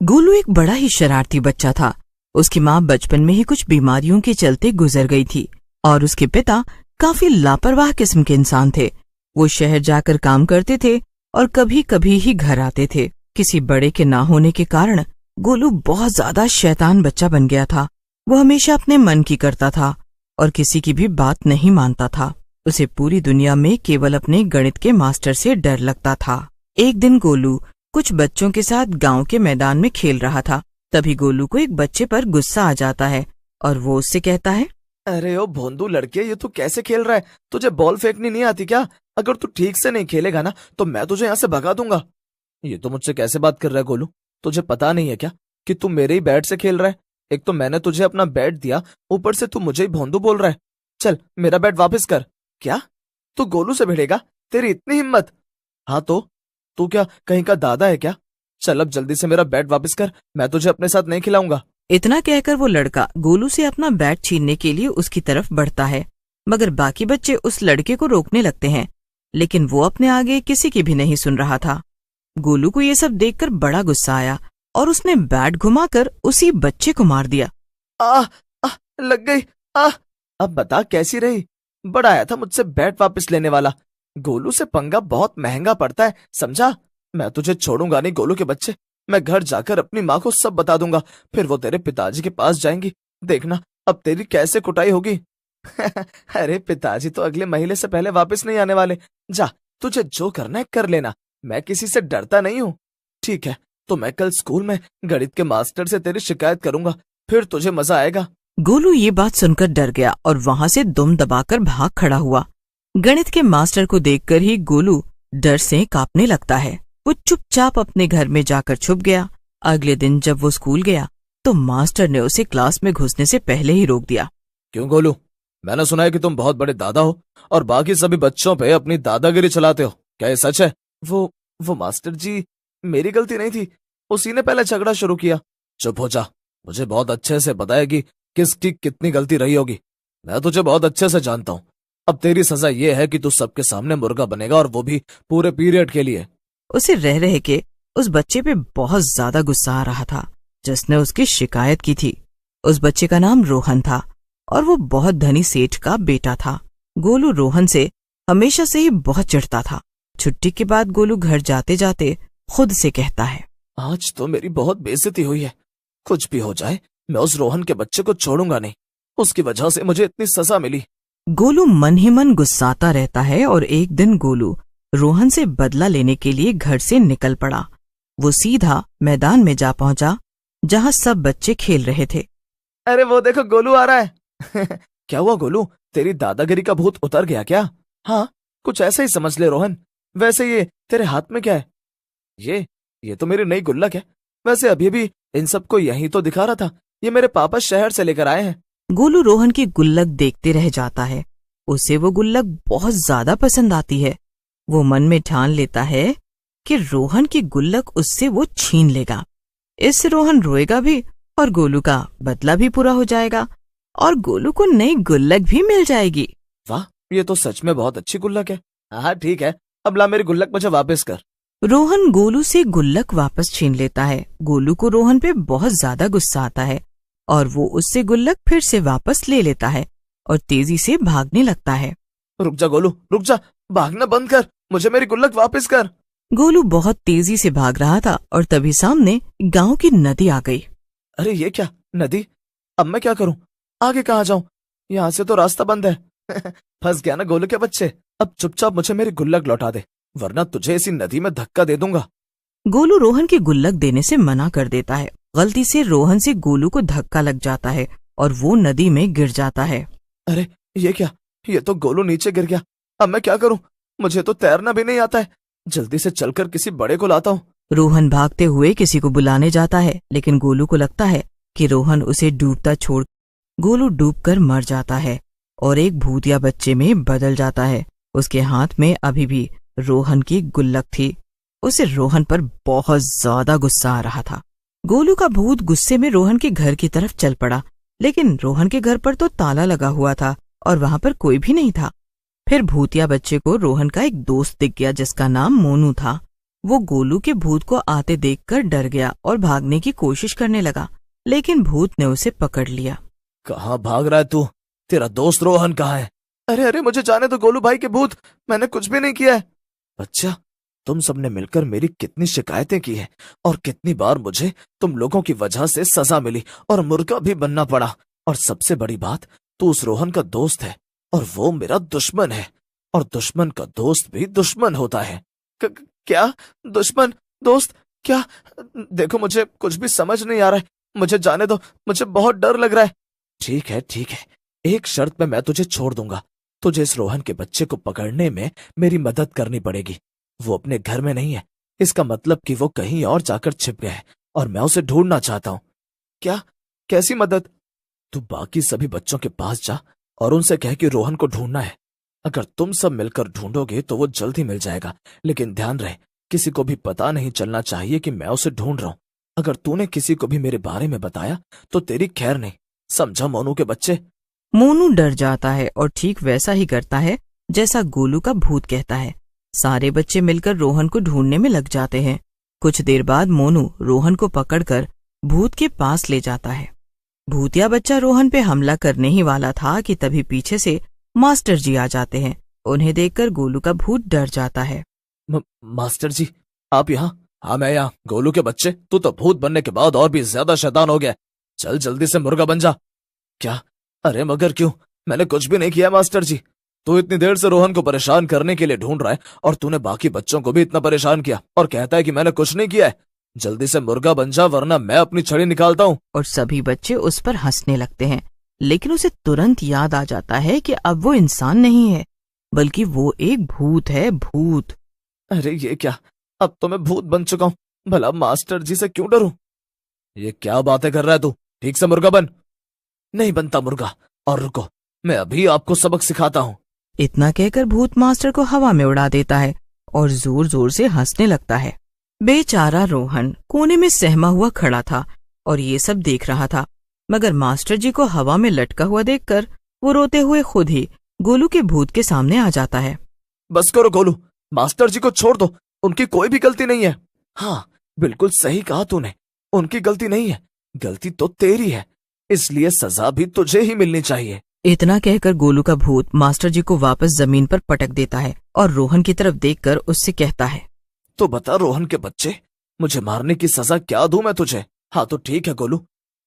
गोलू एक बड़ा ही शरारती बच्चा था। उसकी माँ बचपन में ही कुछ बीमारियों के चलते गुजर गई थी और उसके पिता काफी लापरवाह किस्म के इंसान थे। वो शहर जाकर काम करते थे और कभी कभी ही घर आते थे। किसी बड़े के ना होने के कारण गोलू बहुत ज्यादा शैतान बच्चा बन गया था। वो हमेशा अपने मन की करता था और किसी की भी बात नहीं मानता था। उसे पूरी दुनिया में केवल अपने गणित के मास्टर से डर लगता था। एक दिन गोलू कुछ बच्चों के साथ गांव के मैदान में खेल रहा था। तभी गोलू को एक बच्चे पर गुस्सा आ जाता है और वो उससे कहता है, अरे ओ भोंदू लड़के, ये तू कैसे खेल रहा है? तुझे बॉल फेंकनी नहीं आती क्या? अगर तू ठीक से नहीं खेलेगा ना तो मैं तुझे यहाँ से भगा दूंगा। ये तो मुझसे कैसे बात कर रहा है गोलू? तुझे पता नहीं है क्या कि तू मेरे ही बैट से खेल रहा है? एक तो मैंने तुझे अपना बैट दिया, ऊपर से तू मुझे ही भोंदू बोल रहा है। चल मेरा बैट वापस कर। क्या तू गोलू से भिड़ेगा? तेरी इतनी हिम्मत? हाँ तो तू क्या कहीं का दादा है क्या? चल अब जल्दी से मेरा बैट वापस कर, मैं तुझे अपने साथ नहीं खिलाऊंगा। इतना कहकर वो लड़का गोलू से अपना बैट छीनने के लिए उसकी तरफ बढ़ता है, मगर बाकी बच्चे उस लड़के को रोकने लगते हैं, लेकिन वो अपने आगे किसी की भी नहीं सुन रहा था। गोलू को ये सब देखकर बड़ा गुस्सा आया और उसने बैट घुमाकर उसी बच्चे को मार दिया। लग गई। अब बता कैसी रही? बड़ा आया था मुझसे बैट वापस लेने वाला। गोलू से पंगा बहुत महंगा पड़ता है, समझा? मैं तुझे छोड़ूंगा नहीं गोलू के बच्चे। मैं घर जाकर अपनी माँ को सब बता दूंगा, फिर वो तेरे पिताजी के पास जाएंगी। देखना अब तेरी कैसे कुटाई होगी। अरे पिताजी तो अगले महीने से पहले वापस नहीं आने वाले। जा, तुझे जो करना है कर लेना, मैं किसी से डरता नहीं हूँ। ठीक है, तो मैं कल स्कूल में गणित के मास्टर से तेरी शिकायत करूंगा, फिर तुझे मजा आएगा। गोलू ये बात सुनकर डर गया और वहां से दुम दबाकर भाग खड़ा हुआ। गणित के मास्टर को देखकर ही गोलू डर से कांपने लगता है। वो चुपचाप अपने घर में जाकर छुप गया। अगले दिन जब वो स्कूल गया तो मास्टर ने उसे क्लास में घुसने से पहले ही रोक दिया। क्यों गोलू? मैंने सुना है कि तुम बहुत बड़े दादा हो और बाकी सभी बच्चों पे अपनी दादागिरी चलाते हो, क्या ये सच है? वो मास्टर जी, मेरी गलती नहीं थी, उसी ने पहले झगड़ा शुरू किया। चुप हो जा, मुझे बहुत अच्छे से पता है कि किसकी कितनी गलती रही होगी। मैं तुझे बहुत अच्छे से जानता हूँ। अब तेरी सजा ये है कि तू सबके सामने मुर्गा बनेगा, और वो भी पूरे पीरियड के लिए। उसे रह रह के उस बच्चे पे बहुत ज्यादा गुस्सा आ रहा था जिसने उसकी शिकायत की थी। उस बच्चे का नाम रोहन था और वो बहुत धनी सेठ का बेटा था। गोलू रोहन से हमेशा से ही बहुत चिढ़ता था। छुट्टी के बाद गोलू घर जाते जाते खुद से कहता है, आज तो मेरी बहुत बेइज्जती हुई है। कुछ भी हो जाए मैं उस रोहन के बच्चे को छोड़ूंगा नहीं, उसकी वजह से मुझे इतनी सजा मिली। गोलू मन ही मन गुस्साता रहता है और एक दिन गोलू रोहन से बदला लेने के लिए घर से निकल पड़ा। वो सीधा मैदान में जा पहुंचा जहां सब बच्चे खेल रहे थे। अरे वो देखो गोलू आ रहा है। क्या हुआ गोलू, तेरी दादागिरी का भूत उतर गया क्या? हाँ, कुछ ऐसा ही समझ ले रोहन। वैसे ये तेरे हाथ में क्या है? ये तो मेरी नई गुल्लक है। वैसे अभी भी इन सबको यही तो दिखा रहा था, ये मेरे पापा शहर से लेकर आए हैं। गोलू रोहन की गुल्लक देखते रह जाता है। उसे वो गुल्लक बहुत ज्यादा पसंद आती है। वो मन में ठान लेता है कि रोहन की गुल्लक उससे वो छीन लेगा। इससे रोहन रोएगा भी और गोलू का बदला भी पूरा हो जाएगा और गोलू को नई गुल्लक भी मिल जाएगी। वाह, ये तो सच में बहुत अच्छी गुल्लक है। हाँ ठीक है, अब ला मेरी गुल्लक मुझे वापस कर। रोहन गोलू से गुल्लक वापस छीन लेता है। गोलू को रोहन पे बहुत ज्यादा गुस्सा आता है और वो उससे गुल्लक फिर से वापस ले लेता है और तेजी से भागने लगता है। रुक जा गोलू, रुक जा, भागना बंद कर, मुझे मेरी गुल्लक वापस कर। गोलू बहुत तेजी से भाग रहा था और तभी सामने गांव की नदी आ गई। अरे ये क्या नदी? अब मैं क्या करूं? आगे कहाँ जाऊं? यहाँ से तो रास्ता बंद है। फंस गया ना गोलू के बच्चे। अब चुपचाप मुझे मेरी गुल्लक लौटा दे, वरना तुझे इसी नदी में धक्का दे दूंगा। गोलू रोहन की गुल्लक देने से मना कर देता है। गलती से रोहन से गोलू को धक्का लग जाता है और वो नदी में गिर जाता है। अरे ये क्या, ये तो गोलू नीचे गिर गया। अब मैं क्या करूं? मुझे तो तैरना भी नहीं आता है। जल्दी से चलकर किसी बड़े को लाता हूँ। रोहन भागते हुए किसी को बुलाने जाता है, लेकिन गोलू को लगता है कि रोहन उसे डूबता छोड़ गोलू डूबकर मर जाता है और एक भूतिया बच्चे में बदल जाता है। उसके हाथ में अभी भी रोहन की गुल्लक थी। उसे रोहन पर बहुत ज्यादा गुस्सा आ रहा था। गोलू का भूत गुस्से में रोहन के घर की तरफ चल पड़ा, लेकिन रोहन के घर पर तो ताला लगा हुआ था और वहां पर कोई भी नहीं था। फिर भूतिया बच्चे को रोहन का एक दोस्त दिख गया जिसका नाम मोनू था। वो गोलू के भूत को आते देखकर डर गया और भागने की कोशिश करने लगा, लेकिन भूत ने उसे पकड़ लिया। कहाँ भाग रहा है तू? तेरा दोस्त रोहन कहाँ है? अरे अरे मुझे जाने दो गोलू भाई के भूत, मैंने कुछ भी नहीं किया है। अच्छा, तुम सबने मिलकर मेरी कितनी शिकायतें की हैं और कितनी बार मुझे तुम लोगों की वजह से सजा मिली और मुर्गा भी बनना पड़ा। और सबसे बड़ी बात, तू उस रोहन का दोस्त है और वो मेरा दुश्मन है, और दुश्मन का दोस्त भी दुश्मन होता है। क्या? दुश्मन दोस्त क्या? देखो मुझे कुछ भी समझ नहीं आ रहा है, मुझे जाने दो, मुझे बहुत डर लग रहा है। ठीक है ठीक है, एक शर्त पे मैं तुझे छोड़ दूंगा। तुझे इस रोहन के बच्चे को पकड़ने में मेरी मदद करनी पड़ेगी। वो अपने घर में नहीं है, इसका मतलब कि वो कहीं और जाकर छिप गया है और मैं उसे ढूंढना चाहता हूँ। क्या? कैसी मदद? तू बाकी सभी बच्चों के पास जा और उनसे कह कि रोहन को ढूंढना है। अगर तुम सब मिलकर ढूंढोगे तो वो जल्द ही मिल जाएगा, लेकिन ध्यान रहे किसी को भी पता नहीं चलना चाहिए कि मैं उसे ढूंढ रहा हूँ। अगर तूने किसी को भी मेरे बारे में बताया तो तेरी खैर नहीं, समझा मोनू के बच्चे? मोनू डर जाता है और ठीक वैसा ही करता है जैसा गोलू का भूत कहता है। सारे बच्चे मिलकर रोहन को ढूंढने में लग जाते हैं। कुछ देर बाद मोनू रोहन को पकड़कर भूत के पास ले जाता है। भूतिया बच्चा रोहन पे हमला करने ही वाला था कि तभी पीछे से मास्टर जी आ जाते हैं। उन्हें देखकर गोलू का भूत डर जाता है। मास्टर जी, आप यहाँ? हाँ मैं यहाँ। गोलू के बच्चे, तू तो भूत बनने के बाद और भी ज्यादा शैतान हो गया। चल जल्दी से मुर्गा बन जा। क्या? अरे मगर क्यों? मैंने कुछ भी नहीं किया मास्टर जी। तू इतनी देर से रोहन को परेशान करने के लिए ढूंढ रहा है और तूने बाकी बच्चों को भी इतना परेशान किया और कहता है कि मैंने कुछ नहीं किया है। जल्दी से मुर्गा बन जा वरना मैं अपनी छड़ी निकालता हूँ। और सभी बच्चे उस पर हंसने लगते हैं, लेकिन उसे तुरंत याद आ जाता है कि अब वो इंसान नहीं है बल्कि वो एक भूत है। भूत! अरे ये क्या, अब तो मैं भूत बन चुका हूँ। भला मास्टर जी से क्यों डरूं? ये क्या बातें कर रहा है तू? ठीक से मुर्गा बन। नहीं बनता मुर्गा, और रुको, मैं अभी आपको सबक सिखाता हूँ। इतना कहकर भूत मास्टर को हवा में उड़ा देता है और जोर जोर से हंसने लगता है। बेचारा रोहन कोने में सहमा हुआ खड़ा था और ये सब देख रहा था, मगर मास्टर जी को हवा में लटका हुआ देखकर वो रोते हुए खुद ही गोलू के भूत के सामने आ जाता है। बस करो गोलू, मास्टर जी को छोड़ दो, उनकी कोई भी गलती नहीं है। हाँ बिल्कुल सही कहा तूने, उनकी गलती नहीं है, गलती तो तेरी है, इसलिए सजा भी तुझे ही मिलनी चाहिए। इतना कहकर गोलू का भूत मास्टर जी को वापस जमीन पर पटक देता है और रोहन की तरफ देखकर उससे कहता है, तो बता रोहन के बच्चे, मुझे मारने की सजा क्या दूं मैं तुझे? हाँ तो ठीक है गोलू,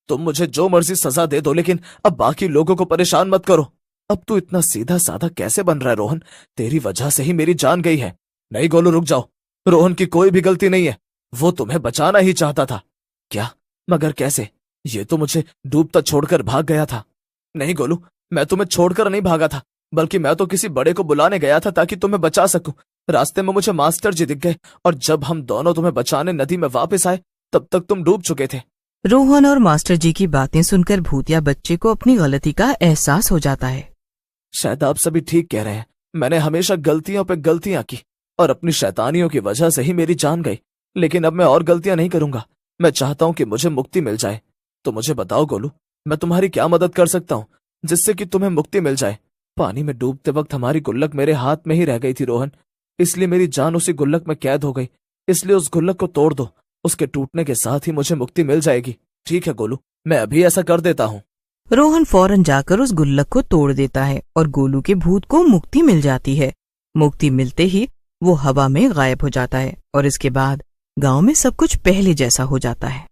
तुम मुझे जो मर्जी सजा दे दो, लेकिन अब बाकी लोगों को परेशान मत करो। अब तू इतना सीधा साधा कैसे बन रहा है रोहन? तेरी वजह से ही मेरी जान गई है। नहीं गोलू रुक जाओ, रोहन की कोई भी गलती नहीं है, वो तुम्हें बचाना ही चाहता था। क्या? मगर कैसे? ये तो मुझे डूबता छोड़कर भाग गया था। नहीं गोलू, मैं तुम्हें छोड़कर नहीं भागा था, बल्कि मैं तो किसी बड़े को बुलाने गया था ताकि तुम्हें बचा सकूं। रास्ते में मुझे मास्टर जी दिख गए और जब हम दोनों तुम्हें बचाने नदी में वापस आए तब तक तुम डूब चुके थे। रोहन और मास्टर जी की बातें सुनकर भूतिया बच्चे को अपनी गलती का एहसास हो जाता है। शायद आप सभी ठीक कह रहे हैं, मैंने हमेशा गलतियों पे गलतियां की और अपनी शैतानियों की वजह से ही मेरी जान गई, लेकिन अब मैं और गलतियां नहीं करूंगा। मैं चाहता हूं कि मुझे मुक्ति मिल जाए। तो मुझे बताओ गोलू, मैं तुम्हारी क्या मदद कर सकता हूँ जिससे कि तुम्हें मुक्ति मिल जाए? पानी में डूबते वक्त हमारी गुल्लक मेरे हाथ में ही रह गई थी रोहन, इसलिए मेरी जान उसी गुल्लक में कैद हो गई। इसलिए उस गुल्लक को तोड़ दो, उसके टूटने के साथ ही मुझे मुक्ति मिल जाएगी। ठीक है गोलू, मैं अभी ऐसा कर देता हूँ। रोहन फौरन जाकर उस गुल्लक को तोड़ देता है और गोलू के भूत को मुक्ति मिल जाती है। मुक्ति मिलते ही वो हवा में गायब हो जाता है और इसके बाद गांव में सब कुछ पहले जैसा हो जाता है।